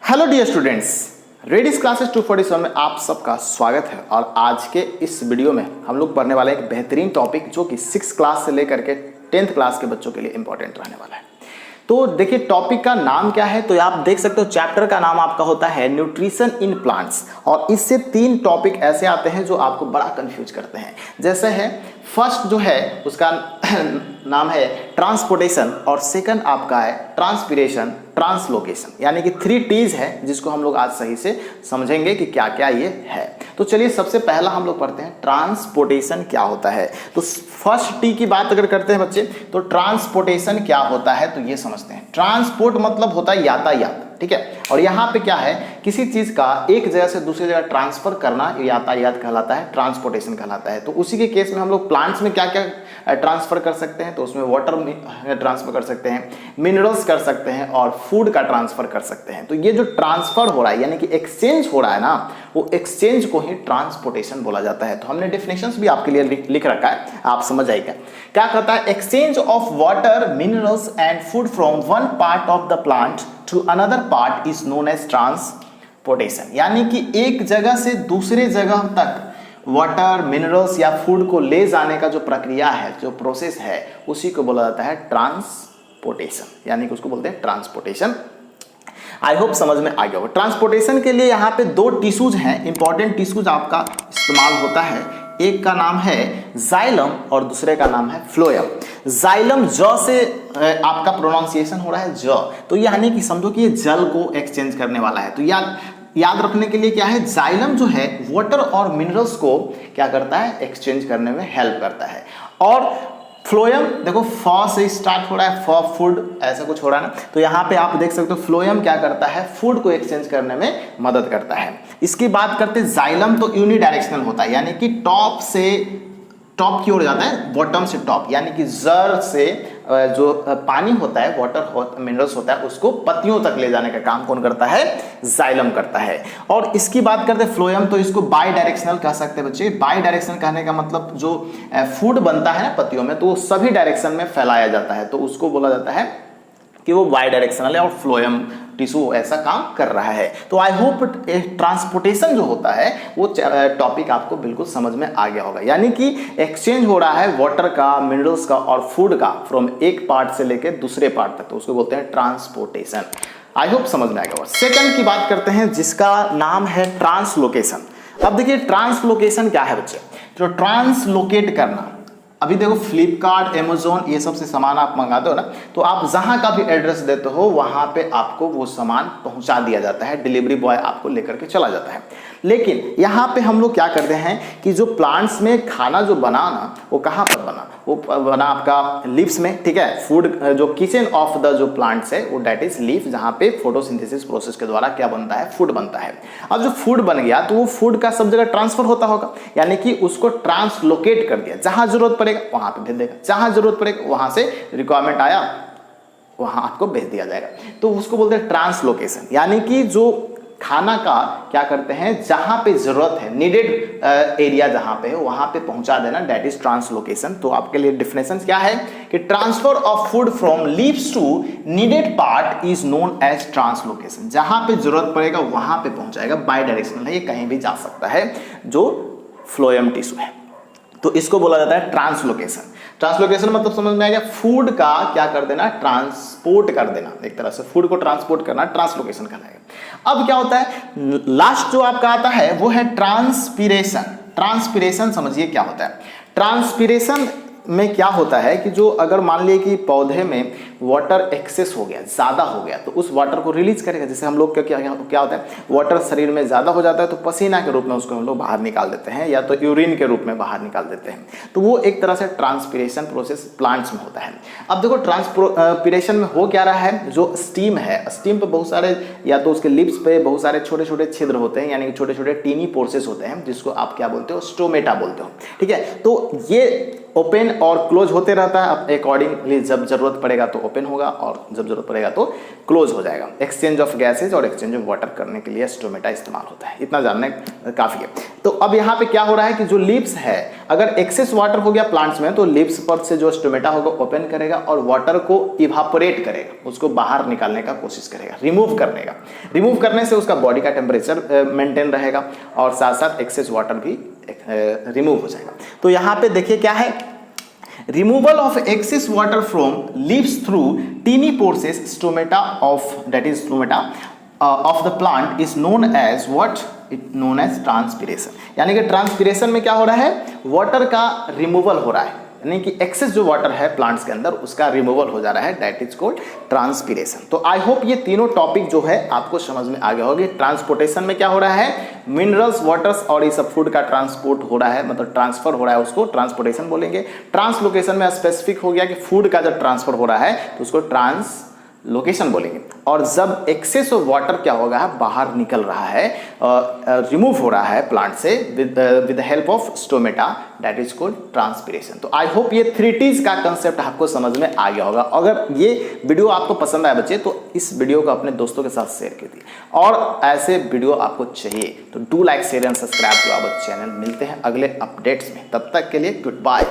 Hello dear students, रेडिस classes 247 में आप सबका स्वागत है। और आज के इस वीडियो में हम लोग पढ़ने वाले एक बेहतरीन टॉपिक जो कि 6th क्लास से लेकर के 10th क्लास के बच्चों के लिए इंपॉर्टेंट रहने वाला है। तो देखिए टॉपिक का नाम क्या है, तो आप देख सकते हो चैप्टर का नाम आपका होता है न्यूट्रिशन इन प्लांट्स। और इससे 3 टॉपिक ऐसे आते हैं जो आपको बड़ा कंफ्यूज करते हैं। जैसे है फर्स्ट जो है उसका नाम है ट्रांसपोर्टेशन और सेकंड आपका है ट्रांसपीरेशन ट्रांसलोकेशन, यानी कि 3 T's है जिसको हम लोग आज सही से समझेंगे कि क्या क्या ये है। तो चलिए सबसे पहला हम लोग पढ़ते हैं ट्रांसपोर्टेशन क्या होता है। तो फर्स्ट टी की बात अगर करते हैं बच्चे, तो ट्रांसपोर्टेशन क्या होता है तो ये समझते हैं। ट्रांसपोर्ट मतलब होता है यातायात, ठीक है। और यहाँ पे क्या है, किसी चीज का एक जगह से दूसरी जगह ट्रांसफर करना यातायात कहलाता है, ट्रांसपोर्टेशन कहलाता है। तो उसी के केस में हम लोग प्लांट्स में क्या क्या ट्रांसफर कर सकते हैं, तो उसमें वाटर ट्रांसफर कर सकते हैं, मिनरल्स कर सकते हैं और फूड का ट्रांसफर कर सकते हैं। तो ये जो ट्रांसफर हो रहा है यानी कि एक्सचेंज हो रहा है ना, वो एक्सचेंज को ही ट्रांसपोर्टेशन बोला जाता है। तो हमने डेफिनेशंस भी आपके लिए लिख रखा है, आप समझ आएगा। क्या कहता है, exchange of water, minerals and food from one part of the plant to another part is known as transportation. यानी कि एक जगह से दूसरे जगह तक वाटर, मिनरल्स या फूड को ले जाने का जो प्रक्रिया है, जो प्रोसेस है, उसी को बोला जाता है ट्रांसपोर्टेशन, यानी कि उसको बोलते हैं ट्रांसपोर्टेशन। आई होप समझ में आ गया होगा। ट्रांसपोर्टेशन के लिए यहाँ पे 2 टिश्यूज हैं, इंपॉर्टेंट टिश्यूज आपका इस्तेमाल होता है। एक का नाम है जाइलम और दूसरे का नाम है फ्लोएम। जाइलम ज से आपका प्रोनाउंसिएशन हो रहा है ज, तो यानी कि समझो कि ये जल को एक्सचेंज करने वाला है। तो याद रखने के लिए क्या है, जाइलम जो है वाटर और मिनरल्स को क्या करता है, एक्सचेंज करने में हेल्प करता है। और फ्लोएम देखो फ से स्टार्ट हो रहा है, फ फूड ऐसा कुछ हो रहा है ना, तो यहाँ पे आप देख सकते हो फ्लोएम क्या करता है, फूड को एक्सचेंज करने में मदद करता है। इसकी बात करते हैं, जाइलम तो यूनिडायरेक्शनल होता है, यानी कि टॉप से टॉप की ओर जाता है, बॉटम से टॉप, यानी कि जड़ से जो पानी होता है, वाटर मिनरल्स होता है, उसको पत्तियों तक ले जाने का काम कौन करता है, जाइलम करता है। और इसकी बात करते हैं फ्लोएम, तो इसको बाई डायरेक्शनल कह सकते हैं बच्चे। बाई डायरेक्शनल कहने का मतलब जो फूड बनता है ना पत्तियों में, तो वो सभी डायरेक्शन में फैलाया जाता है, तो उसको बोला जाता है कि वो बाई डायरेक्शनल है और फ्लोएम टिश्यू ऐसा काम कर रहा है। तो आई होप ट्रांसपोर्टेशन जो होता है वो टॉपिक आपको बिल्कुल समझ में आ गया होगा। यानी कि एक्सचेंज हो रहा है वाटर का, मिनरल्स का और फूड का फ्रॉम एक पार्ट से लेकर दूसरे पार्ट तक, तो उसको बोलते हैं ट्रांसपोर्टेशन। आई होप समझ में आ गया होगा। सेकंड की बात करते हैं जिसका नाम है ट्रांसलोकेशन। अब देखिए ट्रांसलोकेशन क्या है बच्चे, तो ट्रांसलोकेट करना। अभी देखो फ्लिपकार्ट, अमेजोन ये सब से सामान आप मंगाते हो ना, तो आप जहां का भी एड्रेस देते हो वहां पे आपको वो सामान पहुंचा दिया जाता है, डिलीवरी बॉय आपको लेकर के चला जाता है। लेकिन यहाँ पे हम लोग क्या करते हैं कि जो प्लांट्स में खाना जो बना ना, वो कहाँ पर बना, वो बना आपका लीव्स में, ठीक है। फूड जो किचन ऑफ द जो प्लांट्स है वो डेट इज लीफ, जहाँ पे फोटोसिंथेसिस प्रोसेस के द्वारा क्या बनता है, फूड बनता है। अब जो फूड बन गया तो वो फूड का सब जगह ट्रांसफर होता होगा, यानी कि उसको ट्रांसलोकेट कर दिया, जहां जरूरत पड़ेगा वहां पे भेज देगा, जहां जरूरत पड़ेगा वहां से रिक्वायरमेंट आया वहां आपको भेज दिया जाएगा, तो उसको बोलते हैं ट्रांसलोकेशन। यानी कि जो खाना का क्या करते हैं, जहां पे जरूरत है, नीडेड एरिया जहां पे है वहां पे पहुंचा देना, दैट इज ट्रांसलोकेशन। तो आपके लिए डिफिनेशन क्या है कि transfer of food from leaves to needed part is known as translocation. जहां पे जरूरत पड़ेगा वहां पे पहुंचाएगा, बाई डायरेक्शनल है, ये कहीं भी जा सकता है जो फ्लोएम टिश्यू है, तो इसको बोला जाता है ट्रांसलोकेशन। ट्रांसलोकेशन मतलब समझ में आ गया, फूड का क्या कर देना, ट्रांसपोर्ट कर देना, एक तरह से फूड को ट्रांसपोर्ट करना ट्रांसलोकेशन कहलाएगा। अब क्या होता है, लास्ट जो आपका आता है वो है ट्रांसपीरेशन। ट्रांसपीरेशन समझिए क्या होता है। ट्रांसपीरेशन में क्या होता है कि जो अगर मान लिए कि पौधे में वाटर एक्सेस हो गया, ज़्यादा हो गया, तो उस वाटर को रिलीज करेगा। जैसे हम लोग क्या होता है, वाटर शरीर में ज़्यादा हो जाता है तो पसीना के रूप में उसको हम लोग बाहर निकाल देते हैं, या तो यूरिन के रूप में बाहर निकाल देते हैं। तो वो एक तरह से ट्रांसपीरेशन प्रोसेस प्लांट्स में होता है। अब देखो ट्रांसपीरेशन में हो क्या रहा है, जो स्टीम है, स्टीम पे बहुत सारे, या तो उसके लिप्स पे बहुत सारे छोटे छोटे छिद्र होते हैं, यानी कि छोटे छोटे टीनी पोर्सेस होते हैं, जिसको आप क्या बोलते हो, स्टोमेटा बोलते हो, ठीक है। तो ये ओपन और क्लोज होते रहता है। अब अकॉर्डिंगली जब जरूरत पड़ेगा तो ओपन होगा और जब जरूरत पड़ेगा तो क्लोज हो जाएगा। एक्सचेंज ऑफ गैसेज और एक्सचेंज ऑफ वाटर करने के लिए स्टोमेटा इस्तेमाल होता है, इतना जानना काफी है। तो अब यहाँ पे क्या हो रहा है कि जो लिप्स है, अगर एक्सेस वाटर हो गया प्लांट्स में तो लिप्स पर से जो स्टोमेटा होगा ओपन करेगा और वाटर को इवापोरेट करेगा, उसको बाहर निकालने का कोशिश करेगा, रिमूव करने का। रिमूव करने से उसका बॉडी का टेम्परेचर मेंटेन रहेगा और साथ साथ एक्सेस वाटर भी रिमूव हो जाएगा। तो यहाँ पे देखिए क्या है, removal of excess water from leaves through tiny pores stomata of the plant is known as what? It known as transpiration। यानी कि ट्रांसपिरेशन में क्या हो रहा है, वाटर का रिमूवल हो रहा है, यानी कि एक्सेस जो वाटर है प्लांट्स के अंदर उसका रिमूवल हो जा रहा है, दैट इज कॉल्ड ट्रांसपिरेशन। तो आई होप ये तीनों टॉपिक जो है आपको समझ में आ गया होगा। ट्रांसपोर्टेशन में क्या हो रहा है, मिनरल्स, वाटर्स और ये सब फूड का ट्रांसपोर्ट हो रहा है, मतलब ट्रांसफर हो रहा है, उसको ट्रांसपोर्टेशन बोलेंगे। ट्रांसलोकेशन में स्पेसिफिक हो गया कि फूड का जब ट्रांसफर हो रहा है तो उसको ट्रांसलोकेशन बोलेंगे। और जब एक्सेस ऑफ वाटर क्या होगा, बाहर निकल रहा है, रिमूव हो रहा है प्लांट से with the help of stomata, that is called transpiration. तो आई होप ये 3Ts का कंसेप्ट आपको समझ में आ गया होगा। अगर ये वीडियो आपको पसंद आया बच्चे तो इस वीडियो को अपने दोस्तों के साथ शेयर कीजिए, और ऐसे वीडियो आपको चाहिए तो do like, share and subscribe to our channel. मिलते हैं अगले अपडेट्स में, तब तक के लिए गुड बाय।